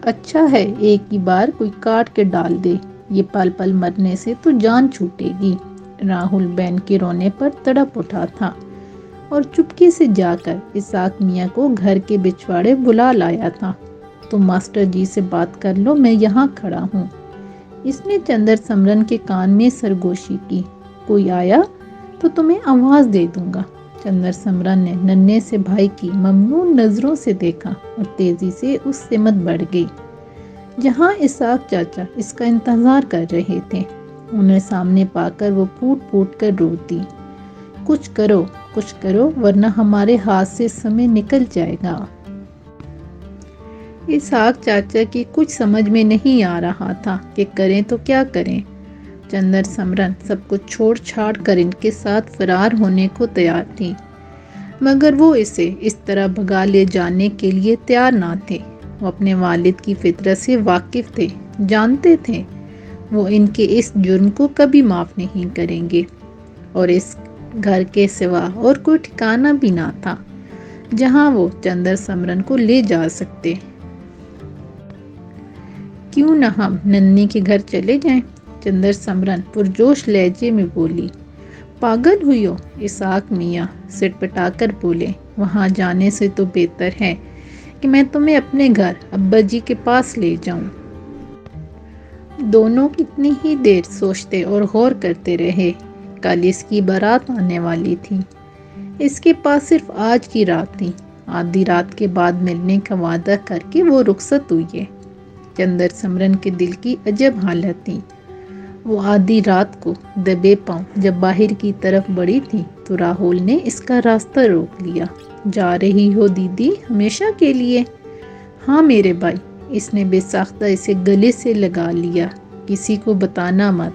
اچھا ہے ایک ہی بار کوئی کاٹ کے ڈال دے، یہ پل پل مرنے سے تو جان چھوٹے گی۔ راہل بہن کے رونے پر تڑپ اٹھا تھا اور چپکے سے جا کر اسحاق میاں کو گھر کے بچھواڑے بلا لایا تھا۔ تم ماسٹر جی سے بات کر لو، میں یہاں کھڑا ہوں۔ اس نے چندر سمرن کے کان میں سرگوشی کی۔ کوئی آیا تو تمہیں آواز دے دوں گا۔ چندر سمرن نے ننھے سے بھائی کی ممنون نظروں سے دیکھا اور تیزی سے اس سمت بڑھ گئی جہاں اسحاق چاچا اس کا انتظار کر رہے تھے۔ انہیں سامنے پا کر وہ پھوٹ پھوٹ کر رو دی۔ کچھ کرو ورنہ ہمارے ہاتھ سے سمے نکل جائے گا۔ اسحاق چاچا کی کچھ سمجھ میں نہیں آ رہا تھا کہ کریں تو کیا کریں۔ چندر سمرن سب کچھ چھوڑ چھاڑ کر ان کے ساتھ فرار ہونے کو تیار تھی، مگر وہ اسے اس طرح بھگا لے جانے کے لیے تیار نہ تھے۔ وہ اپنے والد کی فطرت سے واقف تھے، جانتے تھے وہ ان کے اس جرم کو کبھی معاف نہیں کریں گے، اور اس گھر کے سوا اور کوئی ٹھکانہ بھی نہ تھا جہاں وہ چندر سمرن کو لے جا سکتے۔ کیوں نہ ہم ننھی کے گھر چلے جائیں؟ چندر سمرن پرجوش لہجے میں بولی۔ پاگل ہوئی ہو؟ اسحاق میاں سٹ پٹا کر بولے۔ وہاں جانے سے تو بہتر ہے کہ میں تمہیں اپنے گھر ابا جی کے پاس لے جاؤں۔ دونوں کتنی ہی دیر سوچتے اور غور کرتے رہے۔ کل اس کی بارات آنے والی تھی۔ اس کے پاس صرف آج کی رات تھی۔ آدھی رات کے بعد ملنے کا وعدہ کر کے وہ رخصت ہوئی۔ چندر سمرن کے دل کی عجب حالت تھی۔ وہ آدھی رات کو دبے پاؤں جب باہر کی طرف بڑھی تھی تو راہل نے اس کا راستہ روک لیا۔ جا رہی ہو دیدی ہمیشہ کے لیے؟ ہاں میرے بھائی۔ اس نے بے ساختہ اسے گلے سے لگا لیا۔ کسی کو بتانا مت،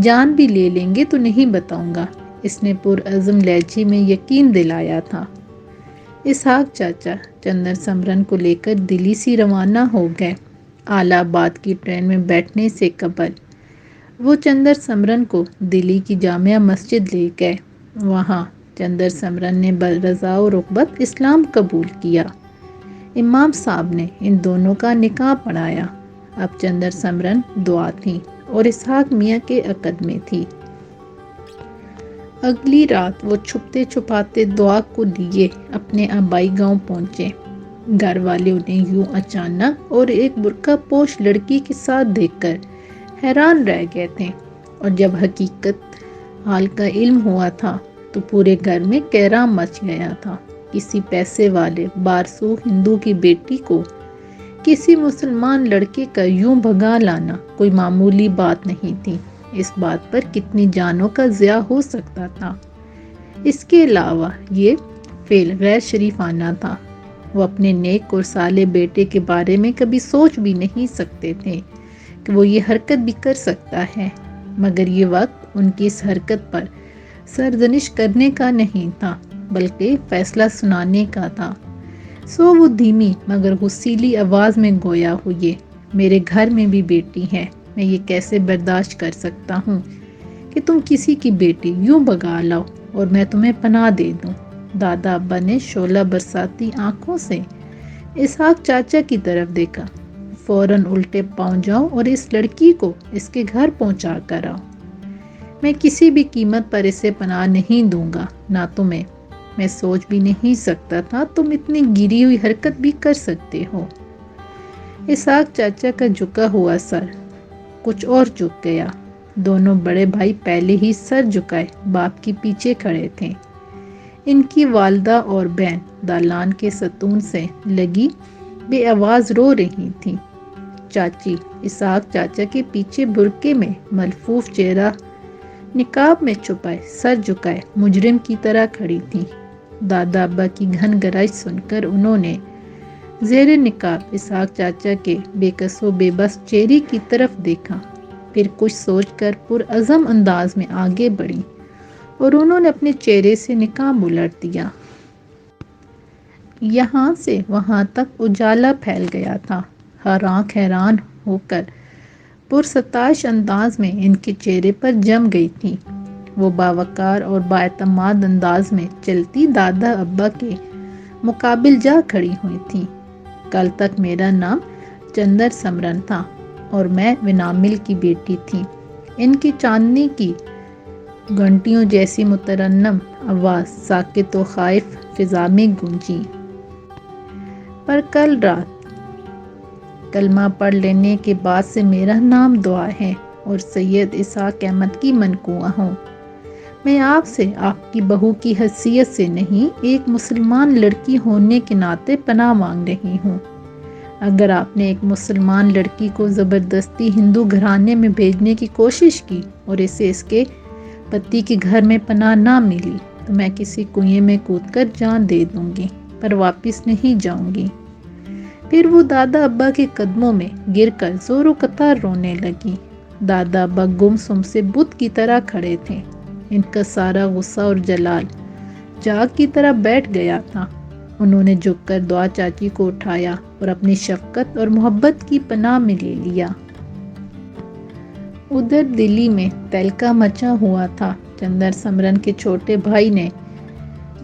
جان بھی لے لیں گے تو نہیں بتاؤں گا، اس نے پرعزم لہجے میں یقین دلایا تھا۔ اسحاق چاچا چندر سمرن کو لے کر دلی سے روانہ ہو گئے۔ الہ آباد کی ٹرین میں بیٹھنے سے قبل وہ چندر سمرن کو دلی کی جامع مسجد لے گئے۔ وہاں چندر سمرن نے برضا و رغبت اسلام قبول کیا۔ امام صاحب نے ان دونوں کا نکاح پڑھایا۔ اب چندر سمرن دعا تھی اور اسحاق میاں کے عقد میں تھی۔ اگلی رات وہ چھپتے چھپاتے دعا کو لیے اپنے آبائی گاؤں پہنچے۔ گھر والے انہیں یوں اچانک اور ایک برقع پوش لڑکی کے ساتھ دیکھ کر حیران رہ گئے تھے، اور جب حقیقت حال کا علم ہوا تھا تو پورے گھر میں کہرام مچ گیا تھا۔ کسی پیسے والے بارسو ہندو کی بیٹی کو کسی مسلمان لڑکے کا یوں بھگا لانا کوئی معمولی بات نہیں تھی۔ اس بات پر کتنی جانوں کا ضیاع ہو سکتا تھا۔ اس کے علاوہ یہ فعل غیر شریفانہ تھا۔ وہ اپنے نیک اور صالح بیٹے کے بارے میں کبھی سوچ بھی نہیں سکتے تھے کہ وہ یہ حرکت بھی کر سکتا ہے، مگر یہ وقت ان کی اس حرکت پر سرزنش کرنے کا نہیں تھا بلکہ فیصلہ سنانے کا تھا۔ سو وہ دھیمی مگر غصیلی آواز میں گویا ہوئے، میرے گھر میں بھی بیٹی ہے، میں یہ کیسے برداشت کر سکتا ہوں کہ تم کسی کی بیٹی یوں بھگا لاؤ اور میں تمہیں پناہ دے دوں۔ دادا ابا نے شعلہ برساتی آنکھوں سے اسحاق چاچا کی طرف دیکھا۔ فوراً الٹے پاؤں جاؤ اور اس لڑکی کو اس کے گھر پہنچا کر آؤ۔ میں کسی بھی قیمت پر اسے پناہ نہیں دوں گا، نہ تمہیں۔ میں سوچ بھی نہیں سکتا تھا تم اتنی گری ہوئی حرکت بھی کر سکتے ہو۔ اسحاق چاچا کا جھکا ہوا سر کچھ اور جھک گیا۔ دونوں بڑے بھائی پہلے ہی سر جھکائے باپ کے پیچھے کھڑے تھے۔ ان کی والدہ اور بہن دالان کے ستون سے لگی بے آواز رو رہی تھیں۔ چاچی اسحاق چاچا کے پیچھے برقعے میں ملفوف چہرہ نقاب میں چھپائے سر جھکائے مجرم کی طرح کھڑی تھی۔ دادا ابا کی گھن گرج سن کر انہوں نے زیر نقاب اسحاق چاچا کے بے کس و بے بس چہرے کی طرف دیکھا، پھر کچھ سوچ کر پرعزم انداز میں آگے بڑھی اور انہوں نے اپنے چہرے سے نقاب الٹ دیا۔ یہاں سے وہاں تک اجالا پھیل گیا تھا۔ ہر آنکھ حیران ہو کر پرستائش انداز میں ان کے چہرے پر جم گئی تھی۔ وہ باوقار اور بااعتماد انداز میں چلتی دادا ابا کے مقابل جا کھڑی ہوئی تھیں۔ کل تک میرا نام چندر سمرن تھا اور میں ونامل کی بیٹی تھی۔ ان کی چاندنی کی گھنٹیوں جیسی مترنم آواز ساکت و خائف فضا میں گونجی۔ پر کل رات کلمہ پڑھ لینے کے بعد سے میرا نام دعا ہے اور سید اسحاق احمد کی منقوع ہوں۔ میں آپ سے آپ کی بہو کی حیثیت سے نہیں، ایک مسلمان لڑکی ہونے کے ناطے پناہ مانگ رہی ہوں۔ اگر آپ نے ایک مسلمان لڑکی کو زبردستی ہندو گھرانے میں بھیجنے کی کوشش کی اور اسے اس کے پتی کے گھر میں پناہ نہ ملی تو میں کسی کنویں میں کود کر جان دے دوں گی، پر واپس نہیں جاؤں گی۔ پھر وہ دادا ابا کے قدموں میں گر کر زور و قطار رونے لگی۔ دادا ابا گم سم سے بت کی طرح کھڑے تھے۔ ان کا سارا غصہ اور جلال جاگ کی طرح بیٹھ گیا تھا۔ انہوں نے جھک کر دعا چاچی کو اٹھایا اور اپنی شفقت اور محبت کی پناہ میں لے لیا۔ ادھر دلی میں تہلکہ مچا ہوا تھا۔ چندر سمرن کے چھوٹے بھائی نے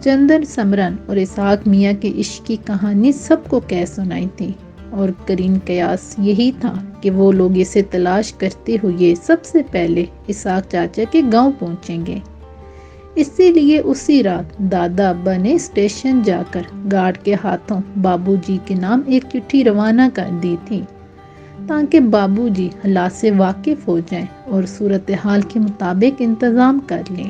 چندر سمرن اور اسحاق میاں کے عشق کی کہانی سب کو کہہ سنائی تھی، اور قرین قیاس یہی تھا کہ وہ لوگ اسے تلاش کرتے ہوئے سب سے پہلے اسحاق چاچا کے گاؤں پہنچیں گے۔ اسی لیے اسی رات دادا ابا نے اسٹیشن جا کر گارڈ کے ہاتھوں بابو جی کے نام ایک چٹھی روانہ کر دی تھی، تاکہ بابو جی حالات سے واقف ہو جائیں اور صورتحال کے مطابق انتظام کر لیں۔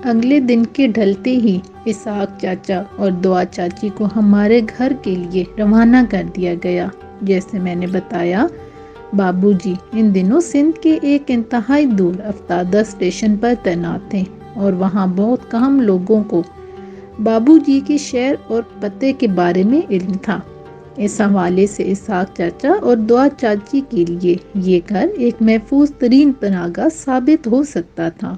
اگلے دن کے ڈھلتے ہی اسحاق چاچا اور دعا چاچی کو ہمارے گھر کے لیے روانہ کر دیا گیا۔ جیسے میں نے بتایا، بابو جی ان دنوں سندھ کے ایک انتہائی دور افتادہ اسٹیشن پر تعینات تھے، اور وہاں بہت کم لوگوں کو بابو جی کے شہر اور پتے کے بارے میں علم تھا۔ اس حوالے سے اسحاق چاچا اور دعا چاچی کے لیے یہ گھر ایک محفوظ ترین پناہگاہ ثابت ہو سکتا تھا۔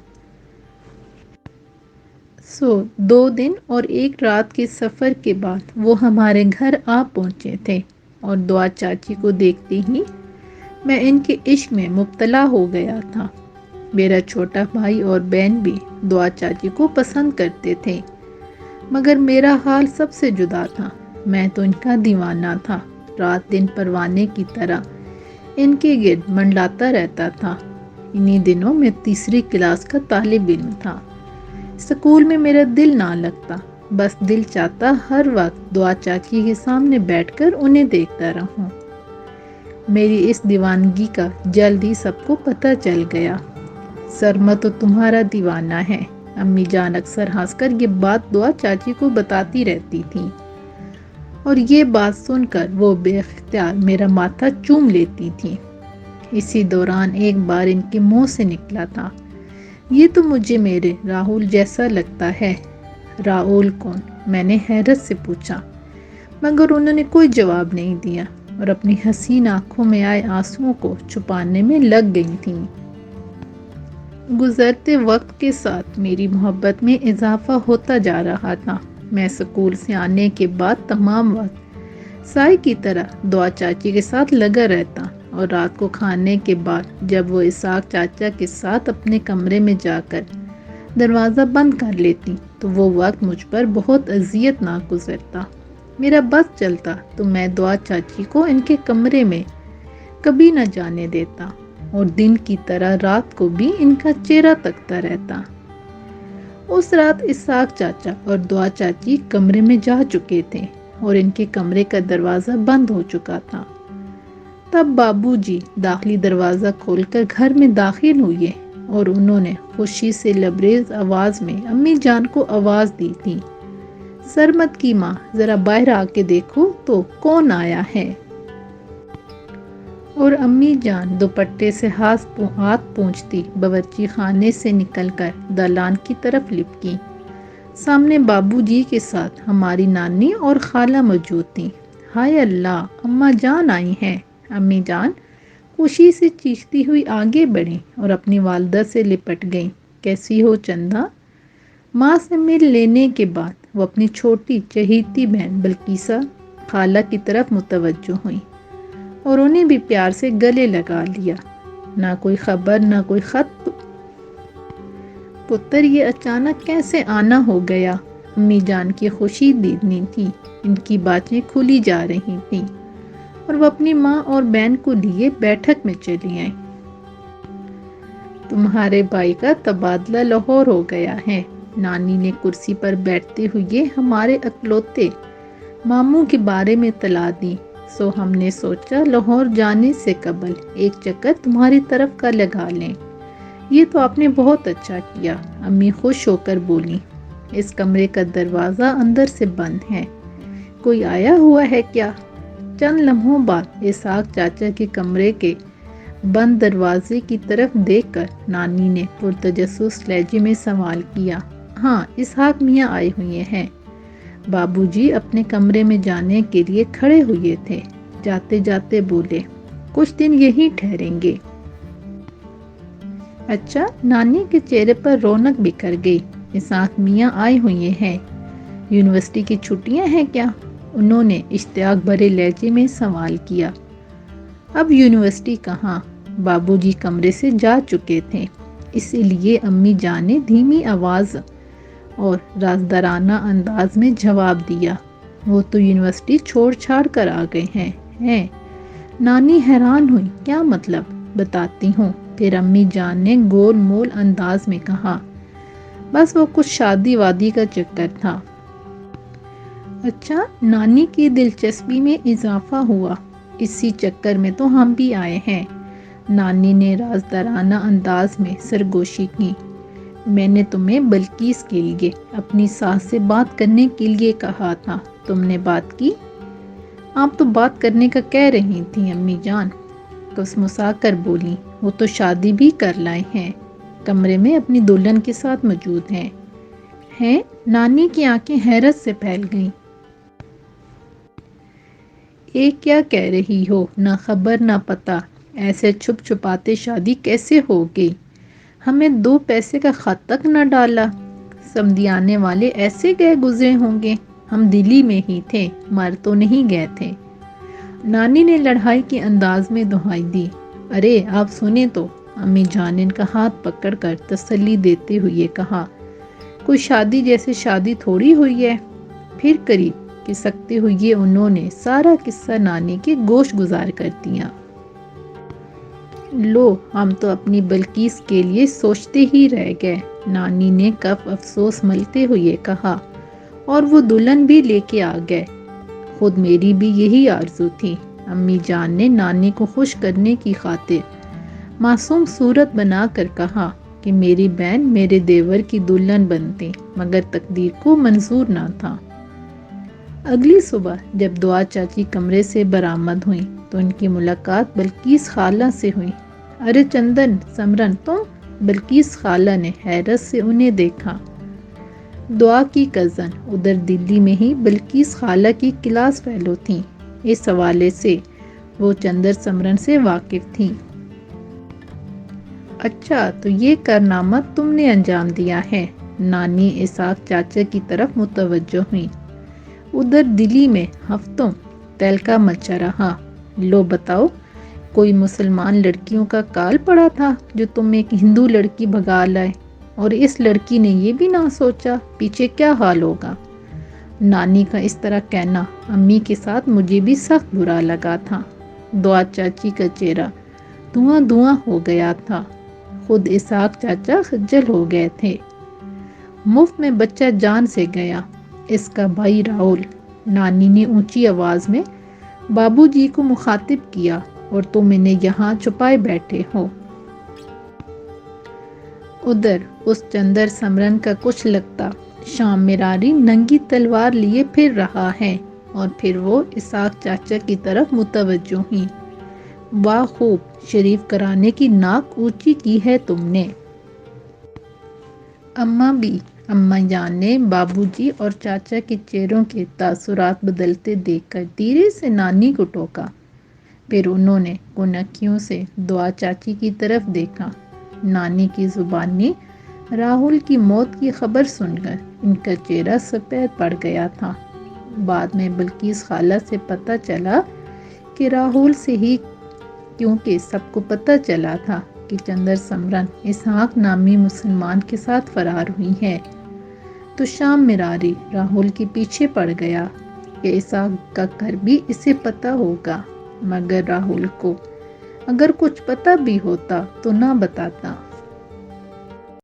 2 دن اور 1 رات کے سفر کے بعد وہ ہمارے گھر آ پہنچے تھے، اور دعا چاچی کو دیکھتے ہی میں ان کے عشق میں مبتلا ہو گیا تھا۔ میرا چھوٹا بھائی اور بہن بھی دعا چاچی کو پسند کرتے تھے، مگر میرا حال سب سے جدا تھا۔ میں تو ان کا دیوانہ تھا، رات دن پروانے کی طرح ان کے گرد منڈلاتا رہتا تھا۔ انہی دنوں میں تیسری کلاس کا طالب علم تھا۔ اسکول میں میرا دل نہ لگتا، بس دل چاہتا ہر وقت دعا چاچی کے سامنے بیٹھ کر انہیں دیکھتا رہوں۔ میری اس دیوانگی کا جلد ہی سب کو پتہ چل گیا۔ سرما تو تمہارا دیوانہ ہے، امی جان اکثر ہنس کر یہ بات دعا چاچی کو بتاتی رہتی تھی، اور یہ بات سن کر وہ بے اختیار میرا ماتھا چوم لیتی تھی۔ اسی دوران ایک بار ان کے منہ سے نکلا تھا، یہ تو مجھے میرے راہل جیسا لگتا ہے۔ راہل کون؟ میں نے حیرت سے پوچھا، مگر انہوں نے کوئی جواب نہیں دیا اور اپنی حسین آنکھوں میں آئے آنسوؤں کو چھپانے میں لگ گئی تھیں۔ گزرتے وقت کے ساتھ میری محبت میں اضافہ ہوتا جا رہا تھا۔ میں اسکول سے آنے کے بعد تمام وقت سائے کی طرح دعا چاچی کے ساتھ لگا رہتا، اور رات کو کھانے کے بعد جب وہ اسحاق چاچا کے ساتھ اپنے کمرے میں جا کر دروازہ بند کر لیتی تو وہ وقت مجھ پر بہت اذیت ناک گزرتا۔ میرا بس چلتا تو میں دعا چاچی کو ان کے کمرے میں کبھی نہ جانے دیتا، اور دن کی طرح رات کو بھی ان کا چہرہ تکتا رہتا۔ اس رات اسحاق چاچا اور دعا چاچی کمرے میں جا چکے تھے اور ان کے کمرے کا دروازہ بند ہو چکا تھا۔ تب بابو جی داخلی دروازہ کھول کر گھر میں داخل ہوئے، اور انہوں نے خوشی سے لبریز آواز میں امی جان کو آواز دی تھی، سرمت کی ماں، ذرا باہر آ کے دیکھو تو کون آیا ہے۔ اور امی جان دوپٹے سے ہاتھ پونچھتی باورچی خانے سے نکل کر دالان کی طرف لپکی۔ سامنے بابو جی کے ساتھ ہماری نانی اور خالہ موجود تھیں۔ ہائے اللہ، اماں جان آئی ہیں۔ امی جان خوشی سے چیختی ہوئی آگے بڑھیں اور اپنی والدہ سے لپٹ گئیں۔ کیسی ہو چندا؟ ماں سے مل لینے کے بعد وہ اپنی چھوٹی چہیتی بہن بلقیسہ خالہ کی طرف متوجہ ہوئیں اور انہیں بھی پیار سے گلے لگا لیا۔ نہ کوئی خبر، نہ کوئی خط۔ پتر، یہ اچانک کیسے آنا ہو گیا؟ امی جان کی خوشی دیدنی تھی، ان کی باتیں کھلی جا رہی تھیں اور وہ اپنی ماں اور بہن کو لیے بیٹھک میں چلی آئیں۔ تمہارے بھائی کا تبادلہ لاہور ہو گیا ہے، نانی نے کرسی پر بیٹھتے ہوئے ہمارے اکلوتے ماموں کے بارے میں اطلاع دی، سو ہم نے سوچا لاہور جانے سے قبل ایک چکر تمہاری طرف کا لگا لیں۔ یہ تو آپ نے بہت اچھا کیا، امی خوش ہو کر بولی۔ اس کمرے کا دروازہ اندر سے بند ہے، کوئی آیا ہوا ہے کیا؟ چند لمحوں بعد اسحاق چاچا کے کمرے کے بند دروازے کی طرف دیکھ کر نانی نے پرتجسس لہجے میں سوال کیا۔ ہاں، اسحاق میاں آئے ہوئے ہیں۔ بابو جی اپنے کمرے میں جانے کے لیے کھڑے ہوئے تھے، جاتے جاتے بولے، کچھ دن یہیں ٹھہریں گے۔ اچھا، نانی کے چہرے پر رونق بکھر گئی۔ اسحاق میاں آئے ہوئے ہیں، یونیورسٹی کی چھٹیاں ہیں کیا؟ انہوں نے اشتیاق بھرے لہجے میں سوال کیا۔ اب یونیورسٹی کہاں، بابو جی کمرے سے جا چکے تھے، اسی لیے امی جان نے دھیمی آواز اور رازدارانہ انداز میں جواب دیا، وہ تو یونیورسٹی چھوڑ چھاڑ کر آ گئے ہیں۔ نانی حیران ہوئی، کیا مطلب؟ بتاتی ہوں۔ پھر امی جان نے گول مول انداز میں کہا، بس وہ کچھ شادی وادی کا چکر تھا۔ اچھا، نانی کی دلچسپی میں اضافہ ہوا، اسی چکر میں تو ہم بھی آئے ہیں۔ نانی نے رازدارانہ انداز میں سرگوشی کی، میں نے تمہیں بلقیس کے لیے اپنی ساس سے بات کرنے کے لیے کہا تھا، تم نے بات کی؟ آپ تو بات کرنے کا کہہ رہی تھیں امی جان، کسمسا کر بولی، وہ تو شادی بھی کر لائے ہیں، کمرے میں اپنی دلہن کے ساتھ موجود ہیں؟ نانی کی آنکھیں حیرت سے پھیل گئیں۔ کیا کہہ رہی ہو، نہ خبر نہ پتہ، ایسے چھپ چھپاتے شادی کیسے ہو گئی؟ ہمیں 2 پیسے کا خط تک نہ ڈالا، سمدھیانے والے ایسے گئے گزرے ہوں گے، ہم دلی میں ہی تھے، مر تو نہیں گئے تھے۔ نانی نے لڑائی کے انداز میں دہائی دی، ارے آپ سنیں تو، امی جان نے ان کا ہاتھ پکڑ کر تسلی دیتے ہوئے کہا، کوئی شادی جیسے شادی تھوڑی ہوئی ہے۔ پھر قریب کھسکتے ہوئے انہوں نے سارا قصہ نانی کے گوش گزار کر دیا۔ لو، ہم تو اپنی بلقیس کے لیے سوچتے ہی رہ گئے، نانی نے کف افسوس ملتے ہوئے کہا، اور وہ دلہن بھی لے کے آ گئے، خود میری بھی یہی آرزو تھی۔ امی جان نے نانی کو خوش کرنے کی خاطر معصوم صورت بنا کر کہا کہ میری بہن میرے دیور کی دلہن بنتی، مگر تقدیر کو منظور نہ تھا۔ اگلی صبح جب دعا چاچی کمرے سے برآمد ہوئیں تو ان کی ملاقات بلقیس خالہ سے ہوئی۔ ارے چندن، سمرن تم؟ بلقیس خالہ نے حیرت سے انہیں دیکھا۔ دعا کی کزن، ادھر دلی میں ہی بلقیس خالہ کی کلاس فیلو تھیں، اس حوالے سے وہ چندر سمرن سے واقف تھیں۔ اچھا، تو یہ کارنامہ تم نے انجام دیا ہے؟ نانی اسحاق چاچا کی طرف متوجہ ہوئیں۔ ادھر دلی میں ہفتوں تہلکہ مچا رہا۔ لو بتاؤ، کوئی مسلمان لڑکیوں کا کال پڑا تھا جو تم ایک ہندو لڑکی بھگا لائے، اور اس لڑکی نے یہ بھی نہ سوچا پیچھے کیا حال ہوگا؟ نانی کا اس طرح کہنا امی کے ساتھ مجھے بھی سخت برا لگا تھا۔ دعا چاچی کا چہرہ دھواں دھواں ہو گیا تھا، خود اسحاق چاچا خجل ہو گئے تھے۔ مفت میں بچہ جان سے گیا، اس کا بھائی راہل، نانی نے اونچی آواز میں بابو جی کو مخاطب کیا، اور تم انہیں یہاں چھپائے بیٹھے ہو۔ ادھر اس چندر سمرن کا کچھ لگتا شام مراری ننگی تلوار لیے پھر رہا ہے، اور پھر وہ اسحاق چاچا کی طرف متوجہ ہوئی۔ واہ، خوب، شریف کرانے کی ناک اونچی کی ہے تم نے۔ اماں بھی، اماں جان نے بابو جی اور چاچا کے چہروں کے تاثرات بدلتے دیکھ کر دھیرے سے نانی کو ٹوکا۔ پھر انہوں نے کونکیوں سے دعا چاچی کی طرف دیکھا۔ نانی کی زبان نے راہل کی موت کی خبر سن کر ان کا چہرہ سفید پڑ گیا تھا۔ بعد میں بلقیس خالہ سے پتہ چلا کہ راہل سے ہی، کیونکہ سب کو پتہ چلا تھا کہ چندر سمرن اسحاق نامی مسلمان کے ساتھ فرار ہوئی ہے، تو تو شام مراری راہل کے پیچھے پڑ گیا کہ اسحاق کا گھر بھی اسے پتا ہوگا، مگر راہل کو اگر کچھ پتا بھی ہوتا تو نہ بتاتا۔